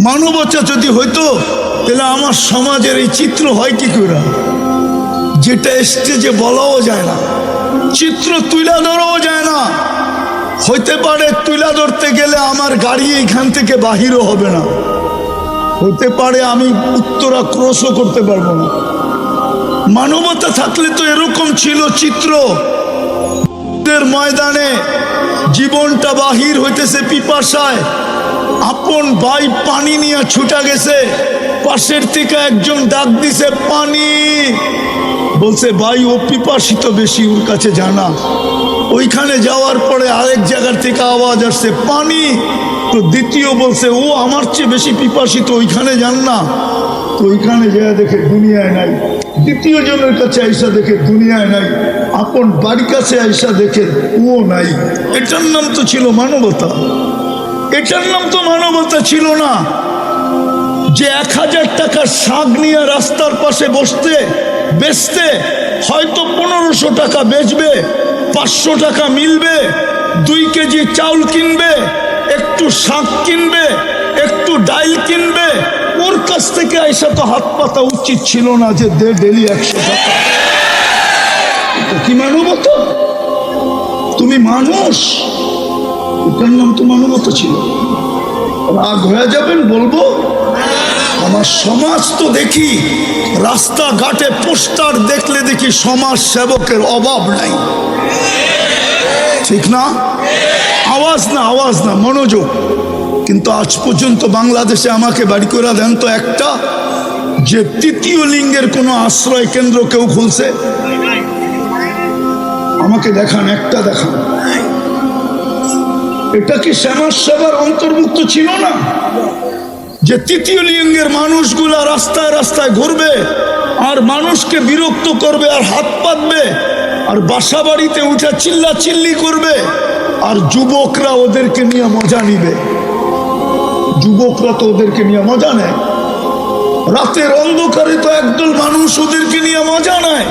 মানবতা যদি হইতো তাহলে আমার সমাজের এই চিত্র হয় কি করে, যেটা স্টেজে বলাও যায় না, চিত্র তুলে ধরাও যায় না। হইতে পারে তুলে ধরতে গেলে আমার গাড়ি এইখান থেকে বাহিরও হবে না, হইতে পারে আমি উত্তরা ক্রসও করতে পারবো না। মানবতা থাকলে তো এরকম ছিল চিত্র, ময়দানে জীবনটা বাহির হইতেছে পিপাসায়, আপন ভাই পানি নিয়ে ছুটা গেছে, পাশের থেকে একজন ডাক দিছে পানি, বলছে ভাই ও পিপাসিত বেশি, ওর কাছে জানা। ওইখানে যাওয়ার পরে আরেক জায়গার থেকে আওয়াজ আসছে পানি, তো দ্বিতীয় বলছে ও আমার চেয়ে বেশি পিপাসিত, ওইখানে যান না। তো ওইখানে যায় দেখে দুনিয়ায় নাই, দ্বিতীয় জনের কাছে আইসা দেখে দুনিয়ায় নাই, আপন বাড়ির কাছে আইসা দেখে ও নাই। এটার নাম তো ছিল মানবতা, এটার নাম তো মানবতা ছিল না। যে 1000 টাকার শাক নিয়ে রাস্তার পাশে বসতে বেচতে হয়তো 1500 টাকা বেচবে, 500 টাকা মিলবে, 2 কেজি চাউল কিনবে, একটু শাক কিনবে, একটু ডাইল কিনবে, ওর কাছ থেকে আইসা তো হাত পাতা উচিত ছিল না যে দে ডেলি 100 টাকা। কি মানবতা? তুমি মানুষ, এটার নাম তো মানবতা ছিল। রাগ হয়ে যাবেন বলবো, আমার সমাজ তো দেখি রাস্তাঘাটে পোস্টার দেখলে দেখি সমাজ সেবকের অভাব নাই, ঠিক না? আওয়াজ না, আওয়াজ না, মনোযোগ। কিন্তু আজ পর্যন্ত বাংলাদেশে আমাকে বাড়ি করে দেন তো একটা, যে তৃতীয় লিঙ্গের কোনো আশ্রয় কেন্দ্র কেউ খুলছে? আমাকে দেখান, একটা দেখান। এটা কি সমাজ সেবার অন্তর্ভুক্ত ছিল না? যে তৃতীয় লিঙ্গের মানুষগুলা রাস্তায় রাস্তায় ঘুরবে আর মানুষকে বিরক্ত করবে আর হাত পাতবে আর বাসা বাড়িতে উঠে চিল্লা চিল্লি করবে, আর যুবকরা ওদেরকে নিয়ে মজা নিবে। যুবকরা তো ওদেরকে নিয়ে মজা নেয়, রাতের অন্ধকারে তো একদল মানুষ ওদেরকে নিয়ে মজা নেয়।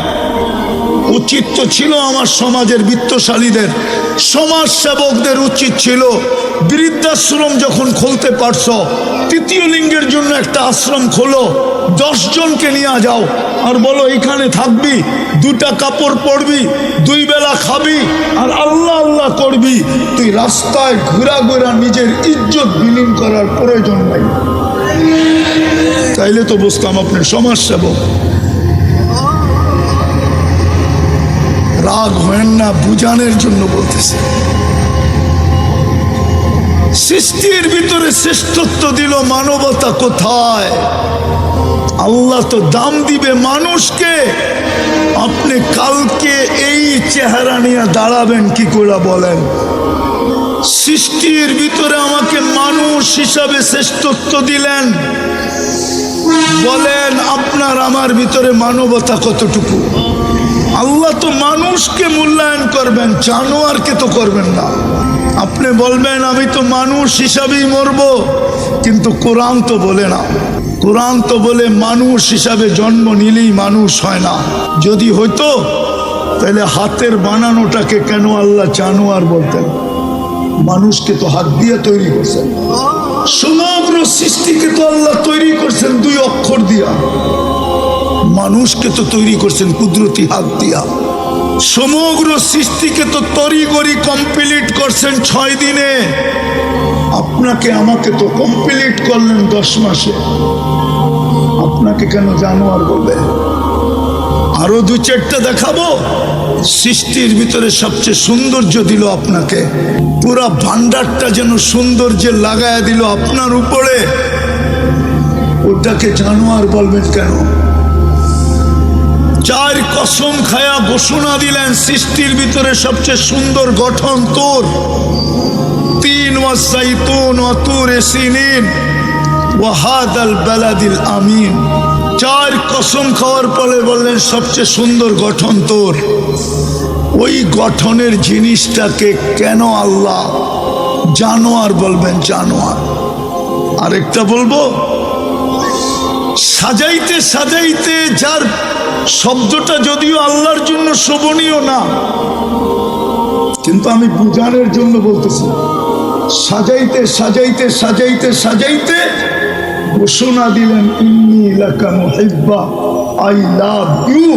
উচিত তো ছিল আমার সমাজের বিত্তশালীদের, সমাজ সেবকদের উচিত ছিল বৃদ্ধাশ্রম যখন খুলতে পারছো, তৃতীয় লিঙ্গের জন্য একটা আশ্রম খোলো, 10 জনকে নিয়ে যাও আর বলো এখানে থাকবি, 2টা কাপড় পরবি, 2 বেলা খাবি আর আল্লাহ আল্লাহ করবি। তুই রাস্তায় ঘুরা ঘুরা নিজের ইজ্জত বিলীন করার প্রয়োজন নাই। তাইলে তো বুঝতাম আপনি সমাজ সেবক। রাগ হয় না, বুঝানোর জন্য বলতেছে। সৃষ্টির ভিতরে শ্রেষ্ঠত্ব দিল, মানবতা কোথায়? আল্লাহ তো দাম দিবে মানুষকে। আপনি কালকে এই চেহারা নিয়ে দাঁড়াবেন কি করে বলেন? সৃষ্টির ভিতরে আমাকে মানুষ হিসাবে শ্রেষ্ঠত্ব দিলেন, বলেন আপনার আমার ভিতরে মানবতা কতটুকু? আল্লাহ তো মানুষকে মূল্যায়ন করবেন, জানোয়ারকে তো করবেন না। আপনি বলবেন আমি তো মানুষ হিসাবেই মরব, কিন্তু কোরআন তো বলে না। কোরআন তো বলে মানুষ হিসাবে জন্ম নিলেই মানুষ হয় না। যদি হইতো তাহলে হাতের বানানোটাকে কেন আল্লাহ জানোয়ার বলতেন? মানুষকে তো হাত দিয়ে তৈরি করছেন, সমগ্র সৃষ্টিকে তো আল্লাহ তৈরি করছেন 2 অক্ষর দিয়া। মানুষকে তো তৈরি করছেন কুদরতি হাত দিয়া। সমগ্র সৃষ্টিকে তো তড়িঘড়ি কমপ্লিট করছেন 6 দিনে। আপনাকে আমাকে তো কমপ্লিট করলেন 10 মাসে। আপনাকে কেন জানোয়ার বলবে? আরো 2-4টা দেখাবো। সৃষ্টির ভিতরে সবচেয়ে সৌন্দর্য দিল আপনাকে, পুরা ভান্ডারটা যেন সৌন্দর্যে লাগায়া দিল আপনার উপরে, ওটাকে জানোয়ার বলবেন কেন? 4 কসম খায়া ঘোষণা দিলেন সৃষ্টির ভিতরে সবচেয়ে সুন্দর গঠন তোর। 3 ওয়াসাইতুন ওয়া তুরে সিনিন ওয়া হাদাল বালাদিল আমিন। 4 কসম খাওয়ার পরে বললেন সবচেয়ে সুন্দর গঠন তোর। ওই গঠনের জিনিসটাকে কেন আল্লাহ জানোয়ার বলবেন? জানোয়ার। আরেকটা বলবো, সাজাইতে সাজাইতে, যার শব্দটা যদিও আল্লাহর জন্য শোভনীয় না, কিন্তু আমি বুঝানোর জন্য বলতেছি, সাজাইতে সাজাইতে সাজাইতে সাজাইতে ঘোষণা দিলেন ইন্নী লাকা মুহিব্বা, আই লাভ ইউ।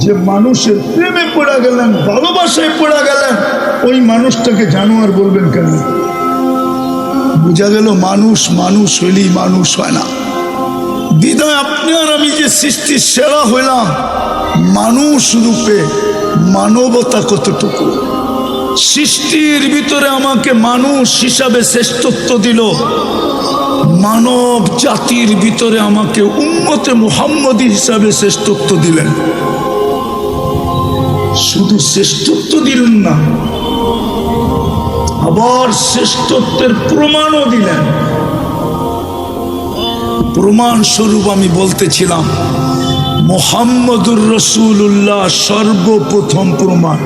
যে মানুষের প্রেমে পড়ে গেলেন, ভালোবাসায় পড়ে গেলেন, ওই মানুষটাকে জানোয়ার বলবেন কেন? বোঝা গেল মানুষ মানুষ হইলেই মানুষ হয় না। বিদায় আপনি আর আমি যে সৃষ্টির সেরা হইলাম, মানুষ রূপে মানবতা কতটুকু। সৃষ্টির ভিতরে আমাকে মানুষ হিসাবে শ্রেষ্ঠত্ব দিল, মানব জাতির ভিতরে আমাকে উম্মতে মুহাম্মদী হিসাবে শ্রেষ্ঠত্ব দিলেন। শুধু শ্রেষ্ঠত্ব দিলেন না, আবার শ্রেষ্ঠত্বের প্রমাণও দিলেন। প্রমাণ স্বরূপ আমি বলতেছিলাম মুহাম্মদুর রাসূলুল্লাহ সর্বপ্রথম প্রমাণ।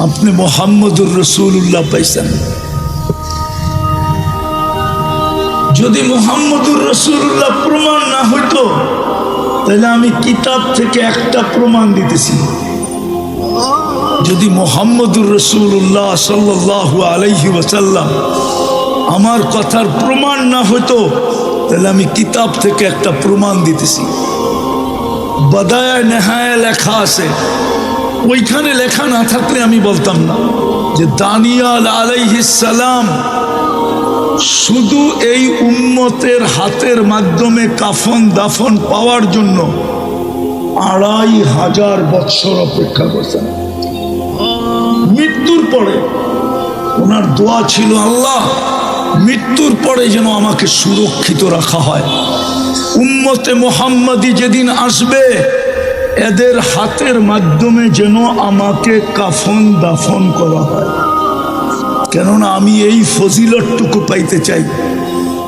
আপনি মুহাম্মদুর রাসূলুল্লাহ পাইছেন। যদি মুহাম্মদুর রাসূলুল্লাহ প্রমাণ না হইতো, তাহলে আমি কিতাব থেকে একটা প্রমাণ দিতেছি। যদি মুহাম্মদুর রাসূলুল্লাহ সাল্লাল্লাহু আলাইহি ওয়াসাল্লাম আমার কথার প্রমাণ না হইতো, তাহলে আমি কিতাব থেকে একটা প্রমাণ দিতেছি। বাদায়া নেহায়া লেখা আছে, ওইখানে লেখা না থাকলে আমি বলতাম না যে দানিয়াল আলাইহিস সালাম শুধু এই উম্মতের হাতের মাধ্যমে কাফন দাফন পাওয়ার জন্য ২৫০০ বৎসর অপেক্ষা করছেন। মৃত্যুর পরে ওনার দোয়া ছিল, আল্লাহ মৃত্যুর পরে যেন আমাকে সুরক্ষিত রাখা হয়। উম্মতে মুহাম্মাদি যেদিন আসবে, এদের হাতের মাধ্যমে যেন আমাকে কাফন দাফন করা হয়। কেননা আমি এই ফজিলতটুকু পাইতে চাই।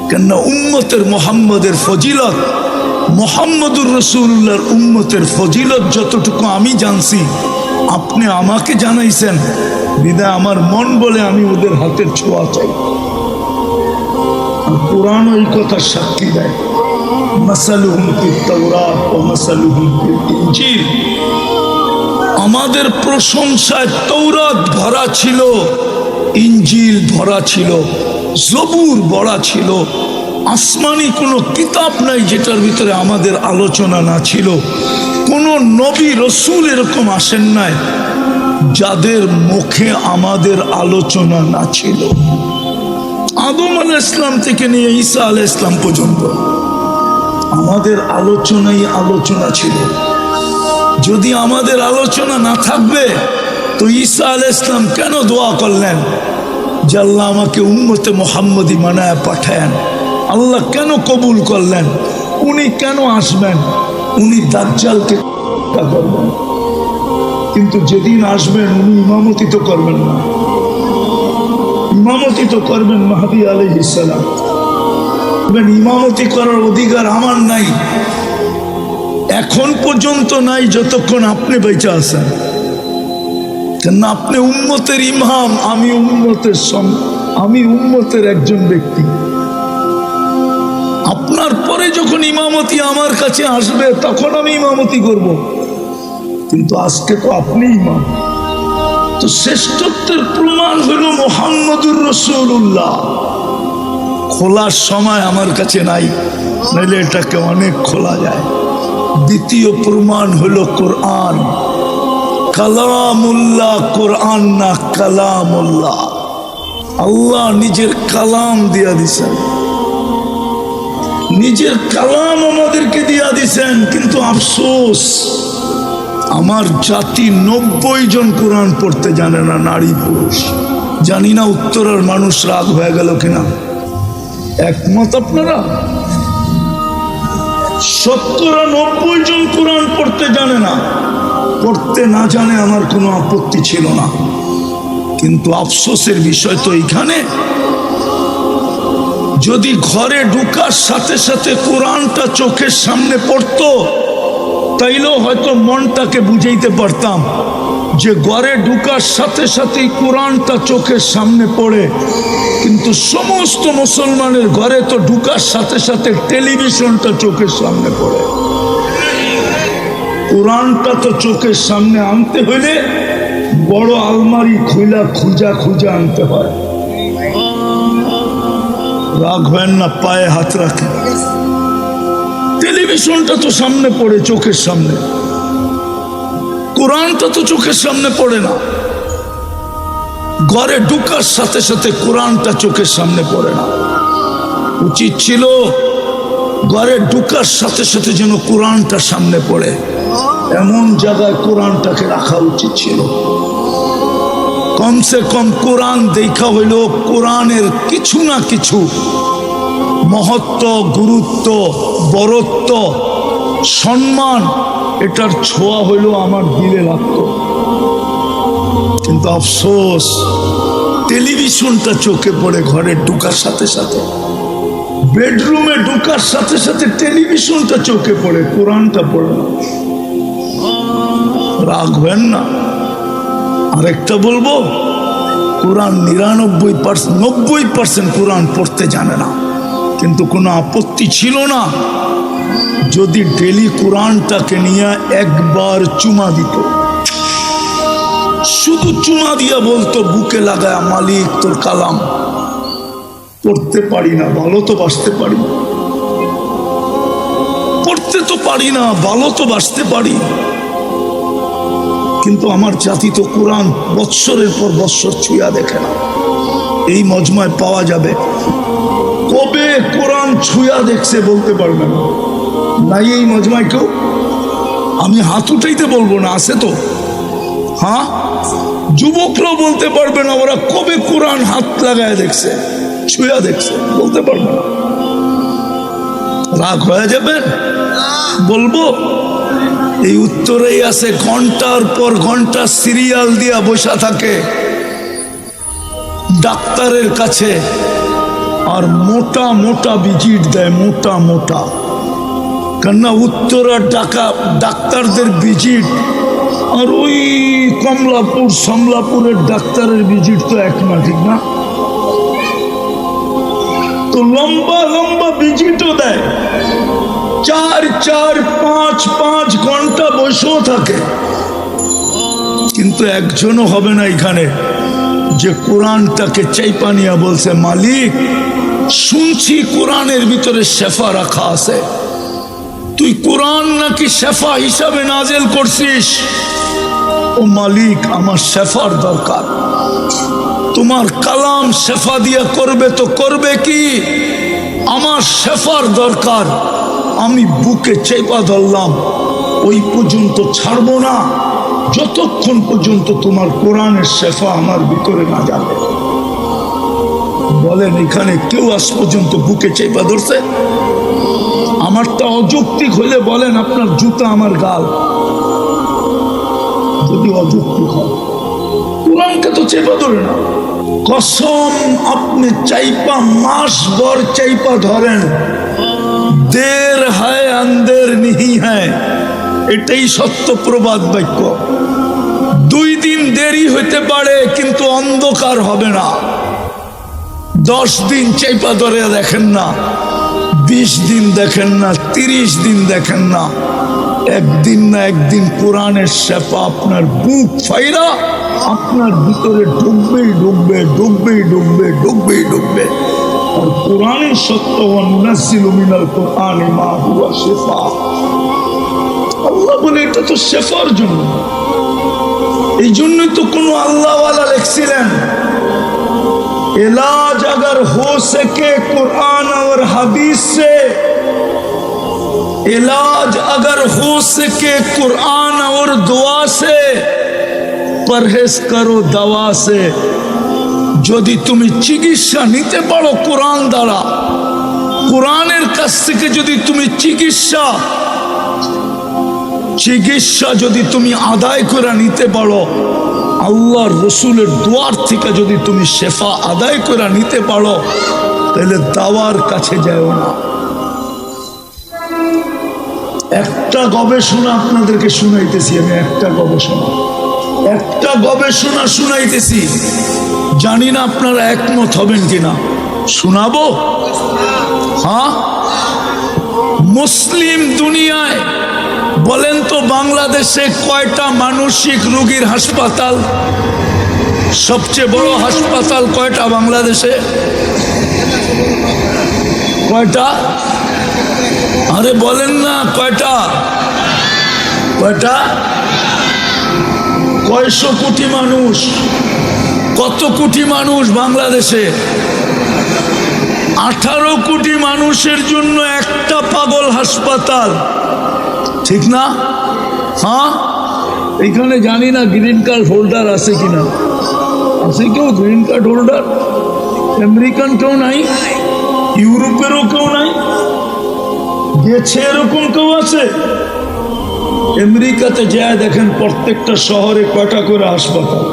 কেননা উম্মতের মুহাম্মদের ফজিলত, মুহাম্মদুর রাসূলুল্লাহর উম্মতের ফজিলত যতটুকু আমি জানছি, আপনি আমাকে জানাইছেন, বিদায় আমার মন বলে আমি ওদের হাতের ছোঁয়া চাই। কোরআন ওই কথা সাক্ষী দেয়, মাসালুহুম ফিত তাওরাত ওয়া মাসালুহুম ফিল ইনজিল। আমাদের প্রশংসায় তৌরাত ভরা ছিল, ইনজিল ভরা ছিল, জবুর ভরা ছিল। আসমানি কোনো কিতাব নাই যেটার ভিতরে আমাদের আলোচনা না ছিল। কোনো নবী রসুল এরকম আসেন নাই যাদের মুখে আমাদের আলোচনা না ছিল। আদম আলাইহিস সালাম থেকে নিয়ে ঈসা আলাইহিস সালাম পর্যন্ত আমাদের আলোচনাই আলোচনা ছিল। যদি আমাদের আলোচনা না থাকবে, তো ঈসা আলাইহিস সালাম কেন দোয়া করলেন যে আল্লাহ আমাকে উম্মতে মুহাম্মদী বানায় পাঠায়েন? আল্লাহ কেন কবুল করলেন? উনি কেন আসবেন? উনি দাজ্জালকে করবেন, কিন্তু যেদিন আসবেন উনি ইমামতি তো করবেন না। ইমামতি তো করবেন মাহদী আলাইহিস সালাম। ইমামতি করার অধিকার আমার নাই, এখন পর্যন্ত নাই, যতক্ষণ আপনি বেঁচে আছেন। কেন আপনি উম্মতের ইমাম, আমি উম্মতের একজন ব্যক্তি। আপনার পরে যখন ইমামতি আমার কাছে আসবে, তখন আমি ইমামতি করব, কিন্তু আজকে তো আপনি ইমাম। তো শ্রেষ্ঠত্বের প্রমাণ হল মুহাম্মদুর রাসূলুল্লাহ। খোলার সময় আমার কাছে নাই, নাহলে এটাকে অনেক খোলা যায়। দ্বিতীয় প্রমাণ হলো কোরআন, কালামুল্লাহ। কোরআন না কালামুল্লাহ, আল্লাহ নিজের কালাম দিয়া দিছেন, নিজের কালাম আমাদেরকে দিয়া দিছেন। কিন্তু আফসোস, আমার জাতি ৯০ জন কোরআন পড়তে জানে না, নারী পুরুষ। জানি না উত্তরের মানুষ রাগ হয়ে গেল কিনা, একমত আপনারা? ৯০ জন কোরআন পড়তে জানে না। পড়তে না জানে আমার কোনো আপত্তি ছিল না, কিন্তু আফসোসের বিষয় তো এইখানে, যদি ঘরে ঢোকার সাথে সাথে কোরআনটা চোখের সামনে পড়তো, তাইলেও হয়তো মনটাকে বুঝাইতে পারতাম যে ঘরে ঢোকার সাথে সাথেই কোরআনটা চোখের সামনে পড়ে। কিন্তু সমস্ত মুসলমানের ঘরে তো ঢোকার সাথে সাথে টেলিভিশনটা চোখের সামনে পড়ে। কোরআনটা তো চোখের সামনে আনতে হইলে বড় আলমারি খুঁজা আনতে হয়। রাগ হয় না, পায়ে হাত রাখেন। টেলিভিশনটা তো সামনে পড়ে, চোখের সামনে। কোরআনটা তো চোখের সামনে পড়ে না। ঘরে ঢুকার সাথে সাথে কোরআনটা চোখের সামনে পড়ে না। উচিত ছিল ঘরে ঢুকার সাথে সাথে যেন কোরআনটা সামনে পড়ে, এমন জায়গায় কোরআনটাকে রাখা উচিত ছিল। কমসে কম কোরআন দেখা হইল কোরআনের কিছু না কিছু মহত্ব, গুরুত্ব, বরত্ব, সম্মান, এটার ছোঁয়া হইল আমার দিলে লাগতো। কিন্তু আফসোস, টেলিভিশনটা চোখে পড়ে ঘরে ঢুকার সাথে সাথে, বেডরুমে ঢুকার সাথে সাথে টেলিভিশনটা চোখে পড়ে, কোরআনটা পড়ে না। রাগ হবেন না। আরেকটা বলবো, কোরআন 90% কোরআন পড়তে জানে না, কিন্তু কোনো আপত্তি ছিল না যদি ডেলি কোরআনটাকে নিয়ে একবার চুমা দিত। শুধু চুমা দিয়া বলতো বুকে লাগায়, মালিক তোর কালাম পড়তে পারি না, ভালো তো বাসতে পারি, পড়তে তো পারি না, ভালো তো বাসতে পারি, কিন্তু আমার জাতি তো কোরআন বৎসরের পর বৎসর ছুঁয়া দেখে না। এই মজমায় পাওয়া যাবে কবে কোরআন ছুঁয়া দেখছে বলতে পারবে না, নাই এই মজমায় কেউ। আমি হাত উঠাইতে বলবো না, আছে তো? হ্যাঁ, যুবকরাও বলতে পারবে না ওরা কবে কোরআন হাত লাগায় দেখছে, ছুঁয়া দেখছে, বলতে পারবে না। রাগ হয়ে যাবে বলবো? এই উত্তরেই আছে, ঘন্টার পর ঘন্টা সিরিয়াল দিয়া বসা থাকে ডাক্তারের কাছে, আর মোটা মোটা ভিজিট দেয়, মোটা মোটা। কেননা উত্তরার ডাক্তারদের ভিজিট আর ওই কমলাপুর সমলাপুরের ডাক্তারের ভিজিট তো এক না, ঠিক না? তো লম্বা লম্বা ভিজিটও দেয়, 4, 5 ঘন্টা বসেও থাকে, কিন্তু একজনও হবে না এখানে যে কোরআনটাকে চাইপা নিয়া বলছে, মালিক শুনছি কোরআনের ভিতরে শেফা রাখা আছে, তুই কোরআন নাকি শেফা হিসাবে নাজেল করছিস, ও মালিক আমার শেফার দরকার, তোমার কালাম শেফা দিয়া করবে তো করবে কি, আমার শেফার দরকার। আমি বুকে চেপা ধরলাম, ওই পর্যন্ত ছাড়বো না যতক্ষণ পর্যন্ত তোমার কোরআনের শেফা আমার ভিতরে না যাবে। বলেন এখানে কেউ আজ পর্যন্ত বুকে চেপা ধরছে? আমারটা অযৌক্তিক হলে বলেন আপনার জুতা আমার গাল, যদি অযৌক্তিক হয়। কোরআনকে তো চেপা ধরে না। কসম আপনি চাইপা মাস ভর চাইপা ধরেন, দের হায় আন্দের নিহি হ্যায়, এটাই সত্য প্রবাদ বাক্য। 2 দিন দেরি হইতে পারে কিন্তু অন্ধকার হবে না। 10 দিন চাইপা ধরে দেখেন না, 20 দিন দেখেন না, 30 দিন দেখেন না, একদিন না একদিন কোরআনের শেফা আপনার বুক ফাইরা আপনার ভিতরে ডুববেই ডুববে, ডুববেই ডুববে, ডুববেই ডুববে। আর কোরআনের সত্য, ওয়ানুনাজ্জিলু মিনাল কুরআনি মা হুয়া শিফা। আল্লাহ বলে এটা তো শেফার জন্য। এই জন্যই তো কোনো আল্লাহওয়ালা লিখছিলেন, इलाज अगर हो सके कुरान और हदीस से, इलाज अगर हो सके कुरान और दुआ से, परहेज करो दवा से। যদি তুমি চিকিৎসা নিতে পারো কোরআন দ্বারা, কোরআনের কাছ থেকে যদি তুমি চিকিৎসা যদি তুমি আদায় করে নিতে পারো, আল্লাহর রসুলের দুয়ার থেকে যদি তুমি শেফা আদায় করে নিতে পারো, তাহলে দাওয়ার কাছে যাও না। একটা গবেষণা আপনাদেরকে শুনাইতেছি, আমি একটা গবেষণা শুনাইতেছি, জানি না আপনারা একমত হবেন কিনা। শোনাবো? হ্যাঁ, মুসলিম দুনিয়ায় বলেন তো বাংলাদেশে কয়টা মানসিক রোগীর হাসপাতাল? সবচেয়ে বড় হাসপাতাল কয়টা বাংলাদেশে? কয়টা? আরে বলেন না কয়টা? কয়টা? কয়শো কোটি মানুষ? কত কোটি মানুষ বাংলাদেশে? 18 কোটি মানুষের জন্য একটা পাগল হাসপাতাল, ঠিক না? হ্যাঁ, এখানে জানি না গ্রিন কার্ড হোল্ডার আছে কিনা। আছে কেউ গ্রিন কার্ড হোল্ডার? আমেরিকান কেউ নাই? ইউরোপেরও কেউ নাই? গেছে এরকম কেউ আছে? আমেরিকাতে যায় দেখেন প্রত্যেকটা শহরে কয়টা করে হাসপাতাল,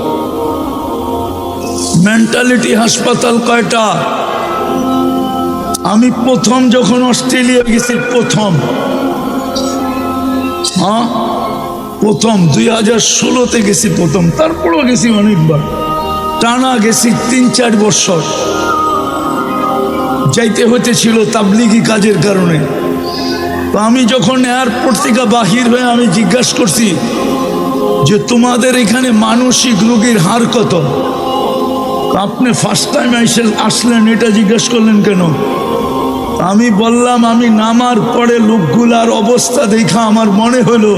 মেন্টালিটি হাসপাতাল কয়টা? আমি প্রথম যখন অস্ট্রেলিয়া গেছি, প্রথম 2016-তে গেছি প্রথম, তারপরও গেছি অনেকবার, টানা গেছি 3-4 বছর। যাইতে হতেছিল তাবলিগি কাজের কারণে। তো আমি যখন এয়ারপোর্ট থেকে বাহির হয়ে আমি জিজ্ঞাসা করছি যে তোমাদের এখানে মানসিক রোগীর হার কত? আপনি ফার্স্ট টাইম আসলেন, এটা জিজ্ঞাসা করলেন কেন? আমি বললাম আমি নামার পরে লোকগুলার অবস্থা দেখা আমার মনে হলো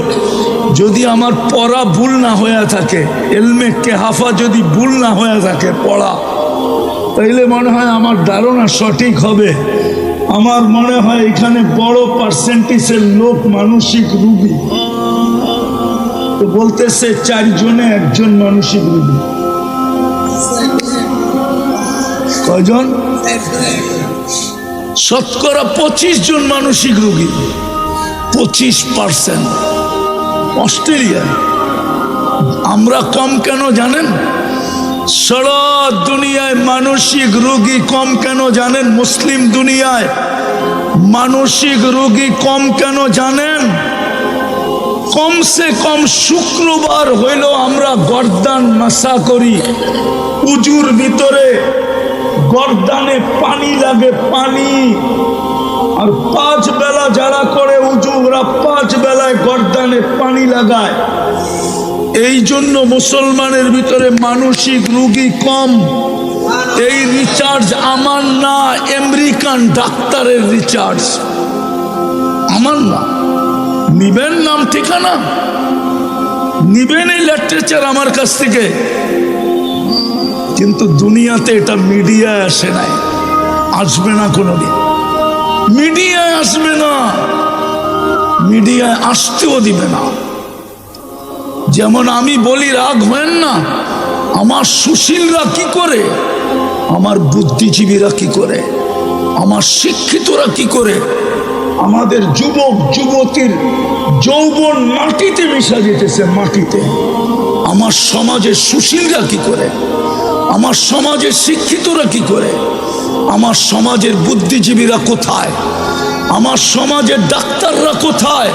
যদি আমার পড়া ভুল না হয়ে থাকে, এলমে কেহাফা যদি ভুল না হয়ে থাকে পড়া, তাইলে মনে হয় আমার ধারণা সঠিক হবে। আমার মনে হয় এখানে বড় পার্সেন্টেজের লোক মানসিক রোগী। তো বলতেছে 4 জনে 1 জন মানসিক রোগী। কয়জন? শতকরা 25 জন মানসিক রোগী, 25%। অস্ট্রেলিয়ায় আমরা কম কেন জানেন? সারা দুনিয়ায় মানসিক রোগী কম কেন জানেন? মুসলিম দুনিয়ায় মানসিক রোগী কম কেন জানেন? কমসে কম শুক্রবার হইল আমরা গর্দান মাসা করি, উজুর ভিতরে গর্দানে পানি লাগে, পানি। আর 5 বেলা যারা করে উজু, ওরা 5 বেলায় গর্দানে পানি লাগায়। এই জন্য মুসলমানের ভিতরে মানসিক রোগী কম। এই রিচার্জ আমার না, আমেরিকান ডাক্তারের রিচার্জ, আমার না। নিবেন নাম ঠিকানা, নিবেন এই লিটারেচার আমার কাছ থেকে। কিন্তু দুনিয়াতে এটা মিডিয়ায় আসে নাই, আসবে না কোনোদিন। মিডিয়ায় আসবে না, মিডিয়ায় আসতেও দিবে না। যেমন আমি বলি রাগ হয়েন না, আমার সুশীলরা কি করে, আমার বুদ্ধিজীবীরা কি করে, আমার শিক্ষিতরা কি করে, আমাদের যুবক যুবতীর যৌবন মাটিতে মিশা যেতেছে, মাটিতে। আমার সমাজের সুশীলরা কি করে, আমার সমাজের শিক্ষিতরা কি করে, আমার সমাজের বুদ্ধিজীবীরা কোথায়, আমার সমাজের ডাক্তাররা কোথায়?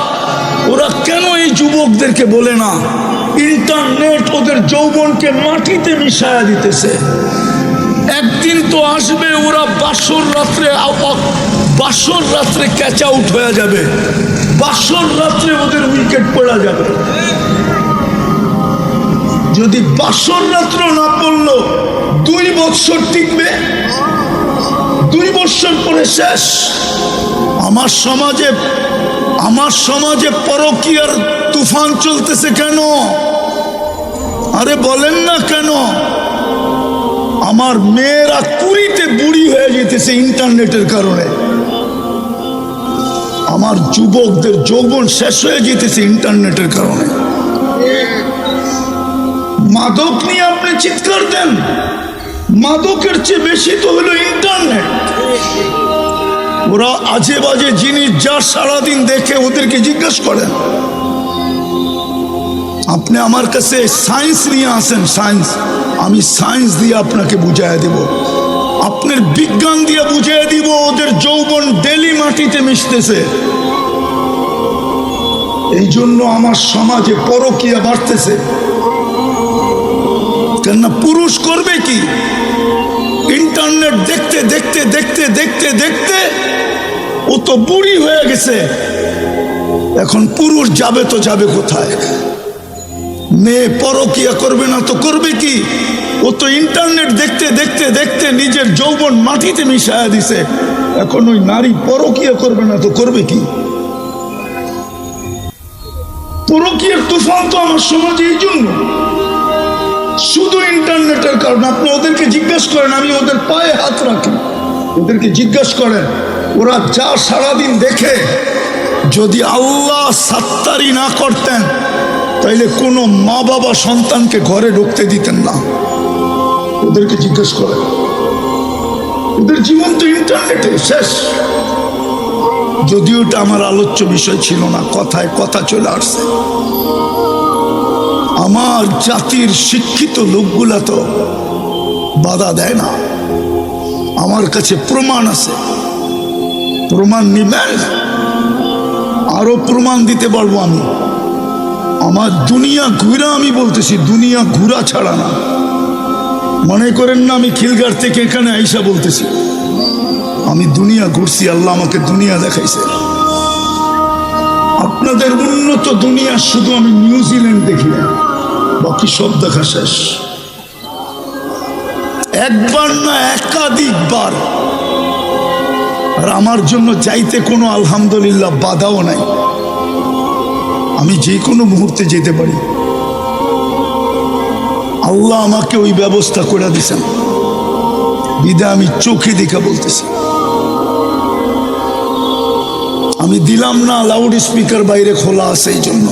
ওরা কেন এই যুবকদেরকে বলে না ইন্টারনেট ওদের যৌবনকে মাটিতে মিশায়া দিতেছে? একদিন তো আসবে ওরা বাসর রাত্রে ক্যাচ আউট হয়ে যাবে, বাসর রাত্রে ওদের উইকেট পড়া যাবে। যদি বাসর রাত্র না পড়লো 2 বছর টিকবে, 2 বছর পরে শেষ। আমার সমাজে পরকীয়ার তুফান চলতেছে কেন? আরে বলেন না কেন? আমার মেয়েরা 20-তে বুড়ি হয়ে যেতেছে ইন্টারনেটের কারণে। আমার যুবকদের যৌবন শেষ হয়ে যেতেছে ইন্টারনেটের কারণে। মাদক নিয়ে আপনি চিৎকার দেন, মাদকের চেয়ে বেশি তো হলো ইন্টারনেট। ওরা আজে বাজে জিনিস যা সারাদিন দেখে ওদেরকে জিজ্ঞাসা করেন। আপনি আমার কাছে সায়েন্স নিয়ে আসেন, সায়েন্স, আমি সায়েন্স দিয়ে আপনাকে বুঝাই দেব, আপনার বিজ্ঞান দিয়ে বুঝিয়ে দিব ওদের যৌবন ডেলি মাটিতে মিশতেছে। এই জন্য আমার সমাজে পরকীয়া বাড়তেছে। কেননা পুরুষ করবে কি? ইন্টারনেট দেখতে দেখতে দেখতে দেখতে দেখতে ও তো বুড়ি হয়ে গেছে। এখন পুরুষ যাবে তো যাবে কোথায়? মেয়ে পরকীয়া করবে না তো করবে কি? ও তো ইন্টারনেট দেখতে দেখতে দেখতে নিজের যৌবন মাটিতে মিশায়া দিছে। এখন ওই নারী পরকীয়া করবে না তো করবে কি? পরকীয়ার তুফান তো আমার সমাজে এই জন্য, শুধু ইন্টারনেটের কারণে। আপনি ওদেরকে জিজ্ঞেস করেন, আমি ওদের পায়ে হাত রাখি, ওদেরকে জিজ্ঞেস করেন ওরা যা সারাদিন দেখে, যদি আল্লাহ সাত্তারি না করতেন তাইলে কোনো মা বাবা সন্তানকে ঘরে ঢুকতে দিতেন না। ওদেরকে জিজ্ঞেস করেন, ওদের জীবন তো ইন্টারনেটে শেষ। যদিও এটা আমার আলোচ্য বিষয় ছিল না, কথায় কথা চলে আসছে। আমার জাতির শিক্ষিত লোকগুলা তো বাধা দেয় না। আমার কাছে প্রমাণ আছে, প্রমাণ নিবেন, আরো প্রমাণ দিতে পারবো আমি। আমার দুনিয়া ঘুরা, আমি বলতেছি দুনিয়া ঘুরা ছাড়া না। মনে করেন না আমি খিলগার থেকে এখানে আইসা বলতেছি, আমি দুনিয়া ঘুরছি, আল্লাহ আমাকে দুনিয়া দেখাইছে। আপনাদের উন্নত দুনিয়া শুধু আমি নিউজিল্যান্ড দেখি না, বাকি সব দেখা শেষ। একবার না একাধিকবার। আর আমার জন্য যাইতে কোনো আলহামদুলিল্লাহ বাধাও নাই, আমি যে কোনো মুহূর্তে যেতে পারি। আল্লাহ আমাকে ওই ব্যবস্থা করে দিয়েছেন, বিদায় আমি চোখে দেখা বলতেছি। আমি দিলাম না লাউড স্পিকার, বাইরে খোলা আছে, এই জন্য।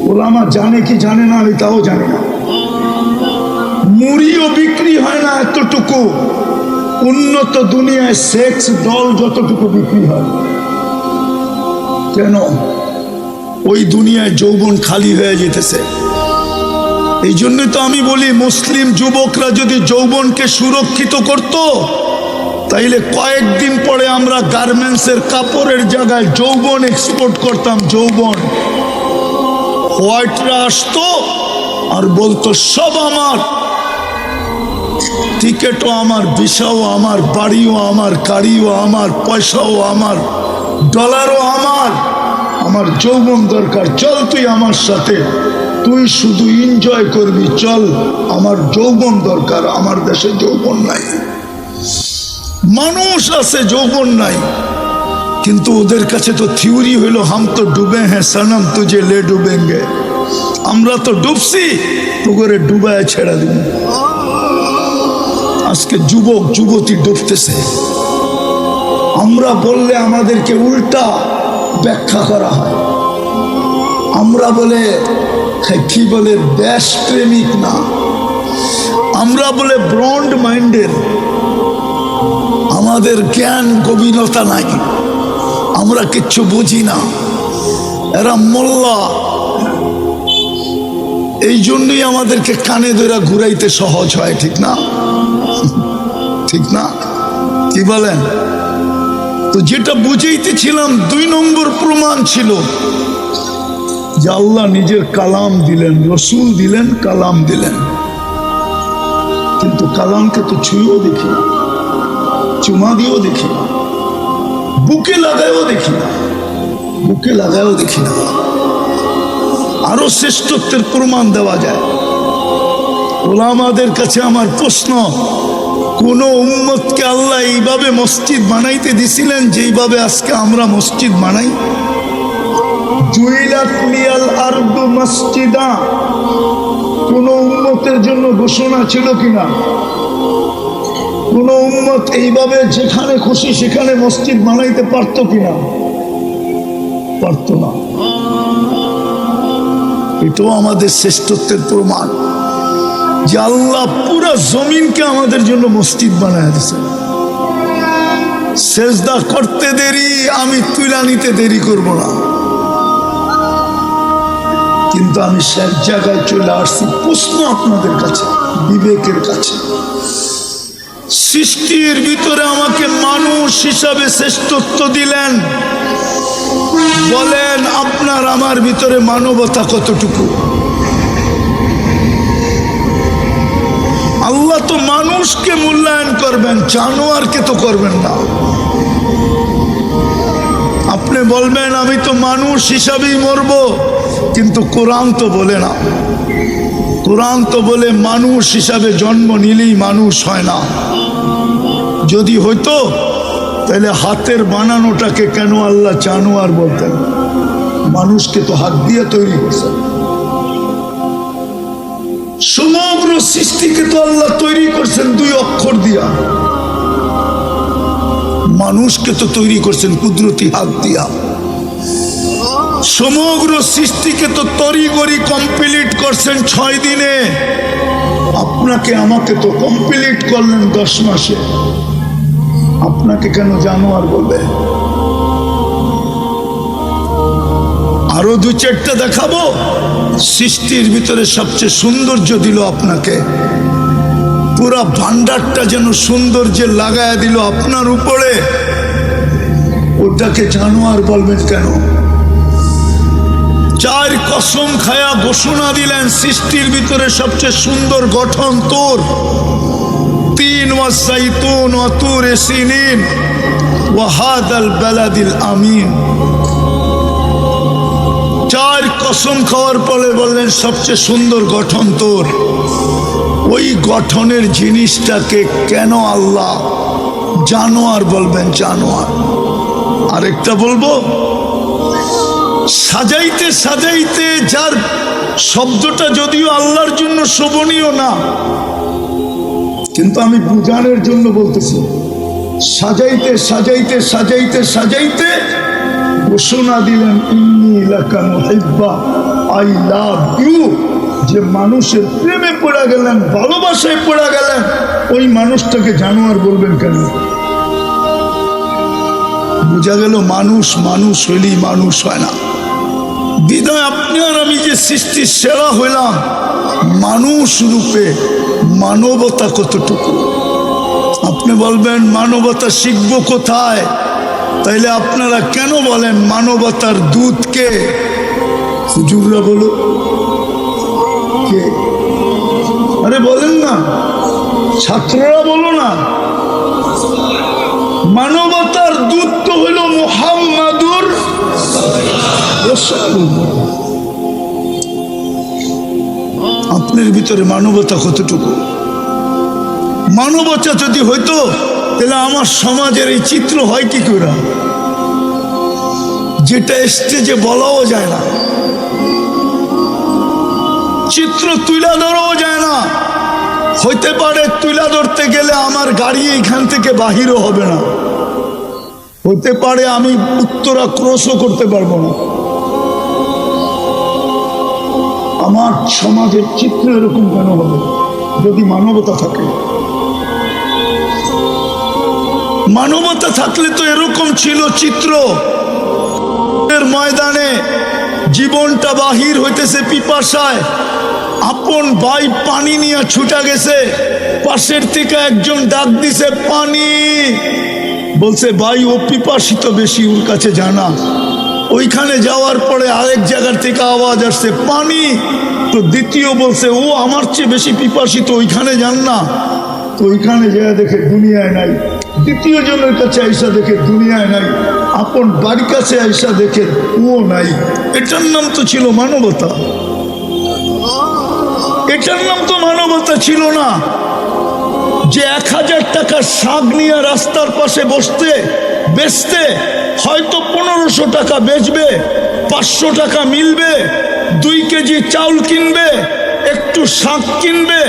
ওলামা জানে কি জানে না আমি তাও জানি না। মুড়িও বিক্রি হয় না এতটুকু, উন্নত দুনিয়ায় সেক্স ডল যতটুকু বিক্রি হয়। কেন? ওই দুনিয়ায় যৌবন খালি হয়ে যেতেছে। এই জন্যই তো আমি বলি, মুসলিম যুবকরা যদি যৌবনকে সুরক্ষিত করত, তাইলে কয়েকদিন পরে আমরা গার্মেন্টসের কাপড়ের জায়গায় যৌবন এক্সপোর্ট করতাম। যৌবন হোয়াইটরা আসতো আর বলতো সব আমার, টিকেটও আমার, ভিসাও আমার, বাড়িও আমার, গাড়িও আমার, পয়সাও আমার, ডলারও আমার। আমার যৌবন দরকার, চল তুই আমার সাথে, তুই শুধু এনজয় করবি, চল। আমার যৌবন দরকার। আমার দেশে যৌবন নাই। মানুষ আছে যৌবন নাই, কিন্তু ওদের কাছে তো থিওরি হইলো হাম তো ডুবে হ্যাঁ সনম তুঝে লে ডুবেঙ্গে। আমরা তো ডুবছি, পুকুরে ডুবায় ছেড়ে দিব। আজকে যুবক যুবতী ডুবতেছে, আমরা বললে আমাদেরকে উল্টা ব্যাখ্যা করা হয়। আমরা বলে কি বলে দেশপ্রেমিক না, আমরা বলে ব্রন্ড মাইন্ডের। আমাদের জ্ঞান গভীরতা নাই, আমরা কিচ্ছু বুঝি না। এরা মোল্লা, এই জন্যই আমাদেরকে কানে ধরে ঘুরাইতে সহজ হয়। ঠিক না? ঠিক না? কি বলেন? তো যেটা বুঝাইতেছিলাম, 2 নম্বর প্রমাণ ছিল যে আল্লাহ নিজের কালাম দিলেন, রসুল দিলেন, কালাম দিলেন। কিন্তু কালামকে তো ছুঁয়েও দেখি না, চুমা দিয়েও দেখি না, বুকে লাগায়ও দেখি না, বুকে লাগায়ও দেখি না। আরো শ্রেষ্ঠত্বের প্রমাণ দেওয়া যায়। ওলামাদের কাছে আমার প্রশ্ন, কোন উম্মতকে আল্লাহ এইভাবে মসজিদ বানাইতে দিছিলেন যেইভাবে আজকে আমরা মসজিদ বানাই? জুইলাত লিয়াল আরদু মসজিদা, কোন উম্মতের জন্য ঘোষণা ছিল কিনা? কোন উম্মত এইভাবে যেখানে খুশি সেখানে মসজিদ বানাইতে পারত কিনা? পারত না। এটাও আমাদের শ্রেষ্ঠত্বের প্রমাণ যে আল্লাহ পুরা জমিনকে আমাদের জন্য মসজিদ বানায় দিয়েছে। সেজদা করতে দেরি, আমি তুলা নিতে দেরি করব না। কিন্তু আমি শেষ জায়গায় চলে আসছি। প্রশ্ন আপনাদের কাছে, বিবেকের কাছে, সৃষ্টির ভিতরে আমাকে মানুষ হিসাবে শ্রেষ্ঠত্ব দিলেন, বলেন আপনার আমার ভিতরে মানবতা কতটুকু? আল্লাহ তো মানুষকে মূল্যায়ন করবেন, জানোয়ারকে তো করবেন না। আপনি বলবেন আমি তো মানুষ হিসাবেই মরবো, কিন্তু কোরআন তো বলে না। কোরআন তো বলে মানুষ হিসাবে জন্ম নিলেই মানুষ হয় না। যদি হইতো তাহলে হাতের বানানোটাকে কেন আল্লাহ জানোয়ার বলতেন? মানুষকে তো হাত দিয়ে তৈরি করছেন। সমগ্র সৃষ্টিকে তো আল্লাহ তৈরি করছেন 2 অক্ষর দিয়া। মানুষকে তো তৈরি করছেন কুদরতি হাত দিয়া। সমগ্র সৃষ্টিকে তো তড়িঘড়ি কমপ্লিট করছেন 6 দিনে। আপনাকে আমাকে তো কমপ্লিট করলেন 10 মাসে। আপনাকে কেন জানোয়ার বলবে? আরো 2-4টা দেখাবো। সৃষ্টির ভিতরে সবচেয়ে সৌন্দর্য দিল আপনাকে, পুরা ভান্ডারটা যেন সৌন্দর্যে লাগায়া দিল আপনার উপরে। ওটাকে জানোয়ার বলবেন কেন? 4 কসম খায়া ঘোষণা দিলেন সৃষ্টির ভিতরে সবচেয়ে সুন্দর গঠন তোর। 3 ওয়াসাইতুন ওয়া তুরে সিনিন ওয়া হাদাল বালাদিল আমিন। 4 কসম খাওয়ার পরে বললেন সবচেয়ে সুন্দর গঠন তোর। ওই গঠনের জিনিসটাকে কেন আল্লাহ জানোয়ার বলবেন? জানোয়ার। আরেকটা বলবো, সাজাইতে সাজাইতে, যার শব্দটা যদিও আল্লাহর জন্য শোভনীয় না, কিন্তু আমি বুঝানোর জন্য বলতেছি, সাজাইতে সাজাইতে সাজাইতে সাজাইতে ঘোষণা দিলেন ইন্নী লাকা মুহিব্বা, আই লাভ ইউ। যে মানুষের প্রেমে পড়ে গেলেন, ভালোবাসায় পড়ে গেলেন, ওই মানুষটাকে জানোয়ার বলবেন কেন? বোঝা গেল মানুষ মানুষ হইলেই মানুষ হয় না। বিদায় আপনি আর আমি যে সৃষ্টির সেরা হইলাম, মানুষ রূপে মানবতা কতটুকু? আপনি বলবেন মানবতা শিখবো কোথায়? তাইলে আপনারা কেন বলেন মানবতার দূত কে? হুজুররা বলো কে? আরে বলেন না, ছাত্ররা বলো না। মানবতার দূত তো হইল মুহাম্মাদুর রাসূলুল্লাহ। আপনার ভিতরে মানবতা কতটুকু? মানবতা যদি হইতো তাহলে আমার সমাজের এই চিত্র হয় কি করে, যেটা স্টেজে বলাও যায় না, চিত্র তুলে ধরাও যায় না। হইতে পারে তুলে ধরতে গেলে আমার গাড়ি এইখান থেকে বাহিরও হবে না, হতে পারে আমি উত্তরা ক্রসও করতে পারবো না। আমার সমাজের চিত্র এরকম কেন হবে যদি মানবতা থাকে? মানবতা থাকলে তো এরকম ছিল চিত্র। ময়দানে জীবনটা বাহির হইতেছে পিপাসায়, আপন ভাই পানি নিয়ে ছুটা গেছে, পাশের থেকে একজন ডাক দিছে পানি, বলছে ভাই ও পিপাসিত বেশি, ওর কাছে জানা। ওইখানে যাওয়ার পরে আরেক জায়গার থেকে আওয়াজ আসছে পানি, তো দ্বিতীয় বলছে ও আমার চেয়ে বেশি পিপাসিত, ওইখানে যান না। তো ওইখানে যায় দেখে দুনিয়ায় নাই। দ্বিতীয় জনের কাছে আইসা দেখে দুনিয়ায় নাই, আপন বাড়ির কাছে আইসা দেখে ও নাই। এটার নাম তো ছিল মানবতা। এটার নাম তো মানবতা ছিল না যে 1000 টাকার শাক নিয়ে রাস্তার পাশে বসতে বেচতে হয়তো 1500 টাকা বেচবে, 500 টাকা মিলবে, 2 কেজি চাউল কিনবে, একটু শাক কিনবে,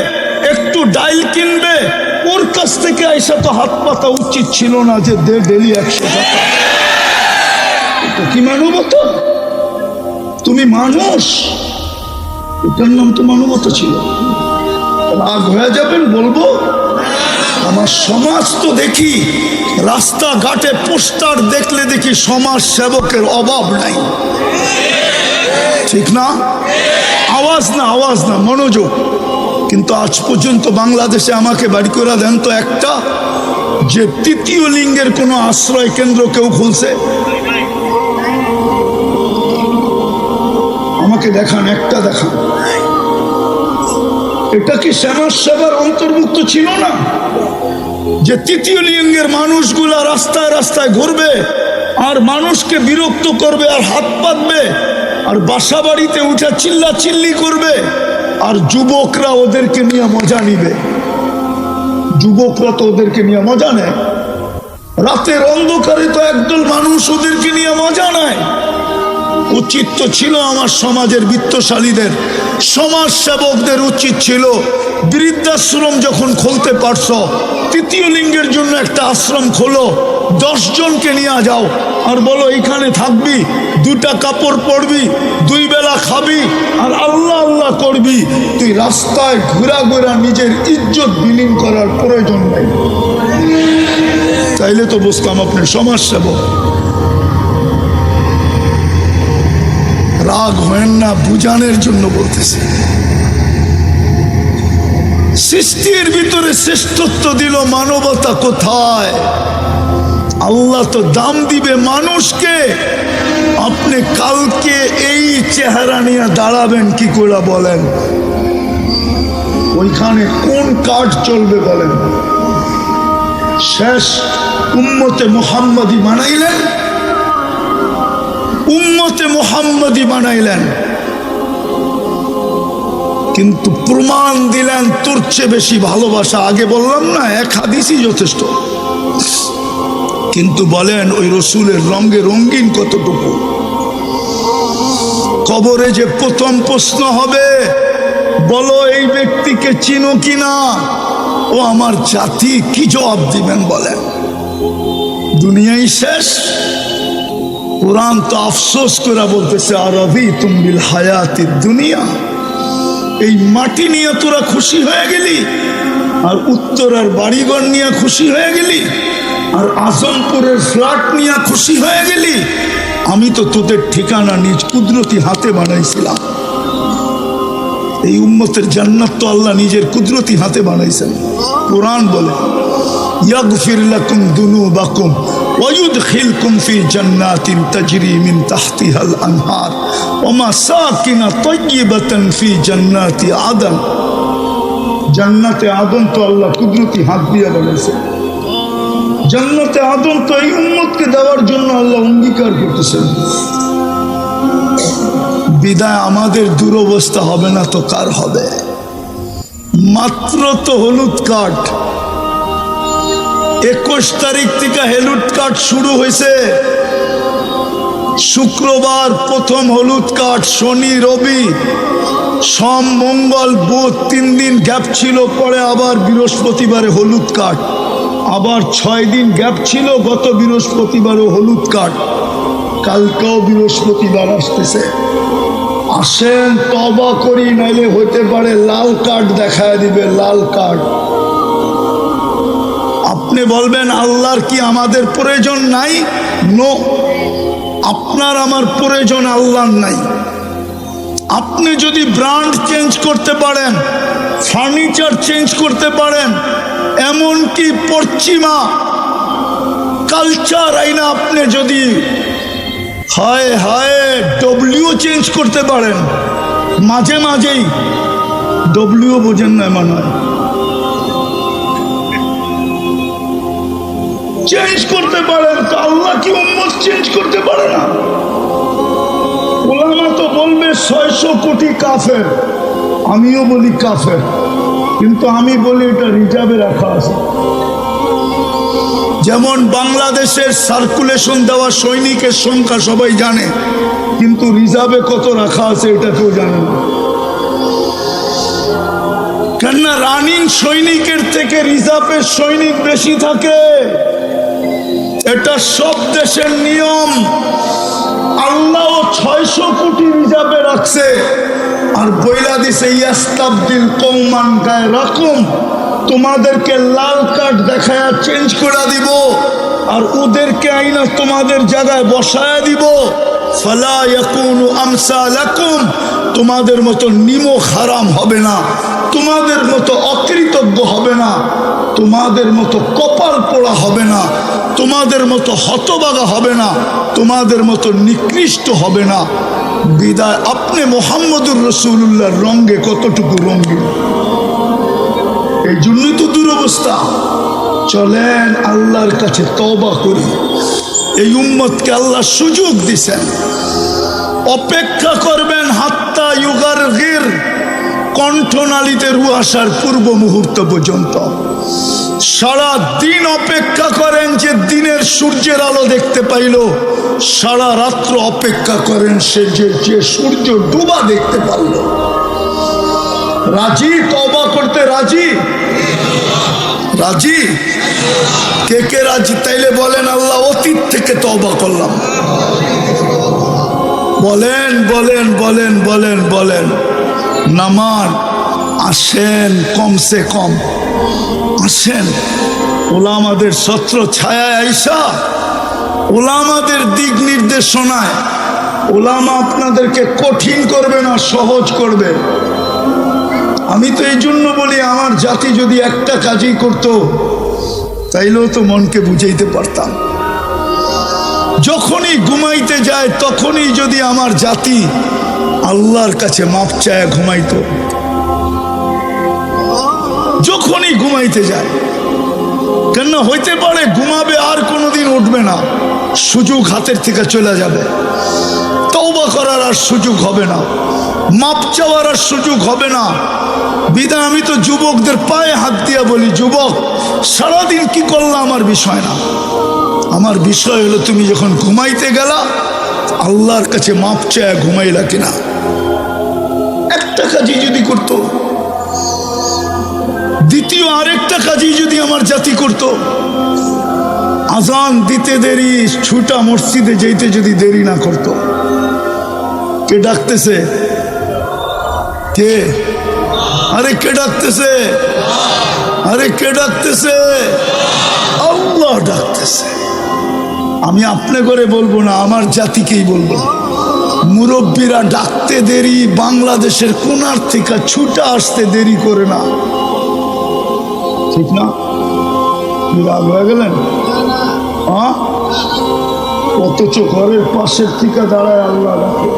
একটু ডাইল কিনবে। ওর কাছ থেকে আইসা তো হাত পাতা উচিত ছিল না যে দে ডেলি 100 টাকা। এটা কি মানবতা? তুমি মানুষ, এটার নাম তো মানবতা ছিল। রাগ হয়ে যাবেন বলবো, আমার সমাজ তো দেখি রাস্তাঘাটে পোস্টার দেখলে দেখি সমাজ সেবকের অভাব নাই, ঠিক না? আওয়াজ না, আওয়াজ না, মনোযোগ। কিন্তু আজ পর্যন্ত বাংলাদেশে আমাকে বাড়ি করে দেন তো একটা, যে 3য় লিঙ্গের কোনো আশ্রয় কেন্দ্র কেউ খুলছে? আমাকে দেখান, একটা দেখান। এটা কি সমাজ সেবার অন্তর্ভুক্ত ছিল না যে 3য় লিঙ্গের মানুষগুলা রাস্তায় রাস্তায় ঘুরবে আর মানুষকে বিরক্ত করবে আর হাত পাতবে আর বাসা বাড়িতে উঠে চিল্লা চিল্লি করবে আর যুবকরা ওদেরকে নিয়ে মজা নিবে। যুবকরা তো ওদেরকে নিয়ে মজা নেয়, রাতের অন্ধকারে তো একদল মানুষ ওদেরকে নিয়ে মজা নেয়। উচিত তো ছিল আমার সমাজের বিত্তশালীদের, সমাজ সেবকদের উচিত ছিল বৃদ্ধাশ্রম যখন খুলতে পারছো, তৃতীয় লিঙ্গের জন্য একটা আশ্রম খোলো, 10 জনকে নিয়ে যাও আর বলো এইখানে থাকবি, 2টা কাপড় পরবি, 2 বেলা খাবি আর আল্লাহ আল্লাহ করবি। তুই রাস্তায় ঘোরা ঘোরা নিজের ইজ্জত বিলীন করার প্রয়োজন নেই। চাইলে তো বুঝতাম আপনি সমাজ সেবক। রাগ হয় না, বুঝানোর জন্য বলতেছে। সৃষ্টির ভিতরে শ্রেষ্ঠত্ব দিল, মানবতা কোথায়? আল্লাহ তো দাম দিবে মানুষকে। আপনি কালকে এই চেহারা নিয়ে দাঁড়াবেন কি করে বলেন? ওইখানে কোন কার্ড চলবে বলেন? শেষ উম্মতে মুহাম্মাদি বানাইলেন, উম্মতে মুহাম্মাদি বানাইলেন, কিন্তু প্রমাণ দিলেন তোর চেয়ে বেশি ভালোবাসা। আগে বললাম না, 1 হাদিসই যথেষ্ট। কিন্তু বলেন ওই রসুলের রঙে রঙিন কতটুকু? কবরে যে প্রথম প্রশ্ন হবে, বলো এই ব্যক্তিকে চিনো কিনা? ও আমার জাতি, কি জবাব দিবেন বলেন? দুনিয়াই শেষ। কোরআন তো আফসোস করে বলতেছে, আরাদিতুম বিল হায়াতিদ দুনিয়া। এই মাটি নিয়ে তোরা খুশি হয়ে গেলি, আর উত্তরার বাড়িঘর নিয়ে খুশি হয়ে গেলি, আর আজমপুরের ফ্ল্যাট নিয়ে খুশি হয়ে গেলি। আমি তো তোদের ঠিকানা নিজ কুদরতি হাতে বানাইছিলাম। এই উম্মতের জান্নাত তো আল্লাহ নিজের কুদরতি হাতে বানাইছেন। কোরআন বলে, ইয়াগফির লাকুম যুনুবাকুম ওয়া ইউদখিলকুম ফি জান্নাতিন তাজরি মিন তাহতিহাল আনহার ওয়া মাসাকিন তাইয়্যিবাতান ফি জান্নাতি আদন। জান্নাতে আদন তো আল্লাহ কুদরতি হাত দিয়ে বানাইছেন। জান্নাতে আদন তো এই উম্মতকে দেওয়ার জন্য আল্লাহ অঙ্গীকার করতেছেন। বিদায় আমাদের দুরবস্থা হবে না তো কার হবে? মাত্র তো হলুদ কার্ড, 21 তারিখ থেকে হলুদ কার্ড শুরু হয়েছে। শুক্রবার প্রথম হলুদ কার্ড, শনি রবি সোম মঙ্গল বুধ 3 দিন গ্যাপ ছিল, পরে আবার বৃহস্পতিবারে হলুদ কার্ড, আবার 6 দিন গ্যাপ ছিল, গত বৃহস্পতিবারও হলুদ কার্ড, কালকেও বৃহস্পতিবার আসতেছে। আসেন তওবা করি, নাইলে হইতে পারে লাল কার্ড দেখায় দিবে, লাল কার্ড। আপনি বলবেন আল্লাহর কি আমাদের প্রয়োজন নাই? নো, আপনার আমার প্রয়োজন আল্লাহর নাই। আপনি যদি ব্র্যান্ড চেঞ্জ করতে পারেন, ফার্নিচার চেঞ্জ করতে পারেন, এমনকি পশ্চিমা কালচার আইনা আপনি যদি হায় হায় ডব্লিউ চেঞ্জ করতে পারেন, মাঝে মাঝেই ডব্লিউ বোঝেন না মনে হয়, চেঞ্জ করতে পারেন, তো আল্লাহ কি উম্মত চেঞ্জ করতে পারে না? ওলামা তো বলবে 600 কোটি কাফের, আমিও বলি কাফের, কিন্তু আমি বলি এটা রিজার্ভে রাখা আছে। যেমন বাংলাদেশের সার্কুলেশন দেওয়া সৈনিকের সংখ্যা সবাই জানে, কিন্তু রিজার্ভে কত রাখা আছে এটা কেউ জানে না। কেননা রানিং সৈনিকের থেকে রিজার্ভের সৈনিক বেশি থাকে, এটা সব দেশের নিয়ম। আল্লাহ 600 কোটি রিজার্ভে রাখছে, আর বইলা দিছে ইয়াস্তাবদিল কওমান গায়রাকুম, তোমাদেরকে লাল কার্ড দেখায়া চেঞ্জ করে দিব, আর ওদেরকে আইনা তোমাদের জায়গায় বসায়া দিব। ফালা ইয়াকুনু আমসালাকুম, তোমাদের মতো নিমক হারাম হবে না, তোমাদের মতো অকৃতজ্ঞ হবে না, তোমাদের মতো কপাল পোড়া হবে না, তোমাদের মতো হতবাগা হবে না, তোমাদের মতো নিকৃষ্ট হবে না। বিদায় আপনি মুহাম্মদুর রাসূলুল্লাহর রঙে কতটুকু রঙিন? এই জন্যই তো দুরবস্থা। চলেন আল্লাহর কাছে তওবা করি। এই উম্মতকে আল্লাহ সুযোগ দিছেন, অপেক্ষা করবেন হাত্তা ইউগারগির, কণ্ঠনালীতে রু আসার পূর্ব মুহূর্ত পর্যন্ত সারা দিন অপেক্ষা করেন যে দিনের সূর্যের আলো দেখতে পাইল, সারা রাত্র অপেক্ষা করেন সে যে সূর্য ডুবা দেখতে পারল। রাজি? তওবা করতে রাজি? রাজি? কে কে রাজি? তাইলে বলেন আল্লাহ অতীত থেকে তওবা করলাম। বলেন বলেন বলেন বলেন বলেন। নামান আসেন, কমসে কম আসেন। ওলামাদের ছত্র ছায়ায় আইসা ওলামাদের দিক নির্দেশনায় ওলামা আপনাদেরকে কঠিন করবে না, সহজ করবে। আমি তো এই জন্য বলি আমার জাতি যদি একটা কাজই করত তাইলেও তো মনকে বুঝাইতে পারতাম। যখনই ঘুমাইতে যায় তখনই যদি আমার জাতি আল্লাহর কাছে মাপ চায় ঘুমাইতো, যখনই ঘুমাইতে যায়। কেন হইতে পারে ঘুমাবে আর কোনোদিন উঠবে না, সুযোগ হাতের থেকে চলে যাবে, তওবা করার আর সুযোগ হবে না, মাপ চাওয়ার আর সুযোগ হবে না। বিধায় আমি তো যুবকদের পায়ে হাত দিয়া বলি, যুবক সারাদিন কি করলা আমার বিষয় না, আমার বিষয় হলো তুমি যখন ঘুমাইতে গেলা আল্লাহর কাছে মাপ চায় ঘুমাইলা কিনা। একটা কাজই যদি করতো, দ্বিতীয় আরেকটা কাজই যদি আমার জাতি করত, আজান দিতে দেরি, ছুটা মসজিদে যেতে যদি দেরি না করত। কে ডাকতেছে? কে? আরে কে ডাকতেছে? আরে কে ডাকতেছে? আল্লাহ ডাকতেছে। আমি আপনি করে বলবো না, আমার জাতিকেই বলবো। মুরব্বীরা ডাকতে দেরি, বাংলাদেশের কোনার থেকে ছুটা আসতে দেরি করে না, ঠিক না? রাগ হয়ে গেলেন? হ্যাঁ, অথচ ঘরের পাশের থেকে দাঁড়ায় আল্লাহ ডাকে।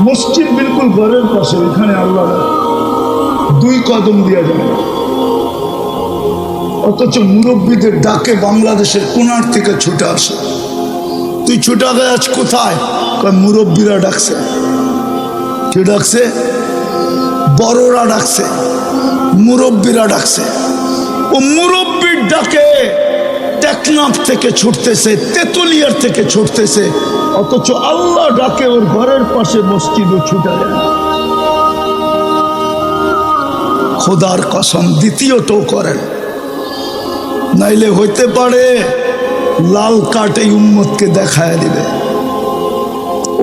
মসজিদ বিলকুল ঘরের পাশে, এখানে আল্লাহ ডাকে, 2 কদম দিয়া যায়। অথচ মুরব্বীদের ডাকে বাংলাদেশের কোনার থেকে ছুটে আসে। তুই ছুটা গেছ আজ কোথায়? মুরব্বীরা ডাকছে। কে ডাকছে? বড়রা ডাকছে, মুরব্বীরা ডাকছে। ও মুরব্বীর ডাকে টেকনাফ থেকে ছুটতেছে, তেতুলিয়ার থেকে ছুটতেছে, অথচ আল্লাহ ডাকে ওর ঘরের পাশে মসজিদও ছুটে যায়। খোদার কসম দ্বিতীয়টাও করেন, নাইলে হইতে পারে লাল কার্ড এই উম্মতকে দেখায় দিবে।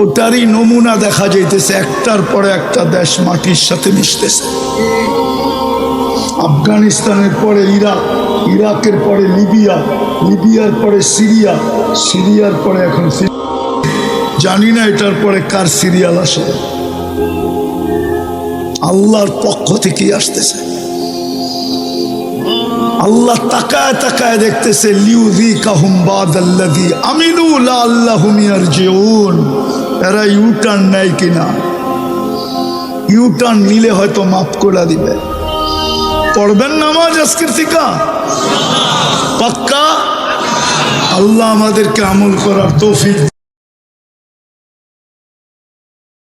ওটারই নমুনা দেখা যাইতেছে, একটার পরে একটা দেশ মাটির সাথে মিশতেছে। আফগানিস্তানের পরে ইরাক, ইরাকের পরে লিবিয়া, লিবিয়ার পরে সিরিয়া, সিরিয়ার পরে এখন জানি না এটার পরে কার সিরিয়াল আসে। আল্লাহর পক্ষ থেকেই আসতেছে। আল্লাহ তাকায় তাকায় দেখতেছে, লিউযিকাহুম বাদাল্লাযী আমিলু লাআল্লাহুম ইয়ারজিউন। এরা ইউটার্ন নেয় কিনা? ইউটার্ন নিলে হয়তো মাফ করে দিবে। পড়বেন নামাজ আজকের থেকে পাক্কা? আল্লাহ আমাদেরকে আমল করার তৌফিক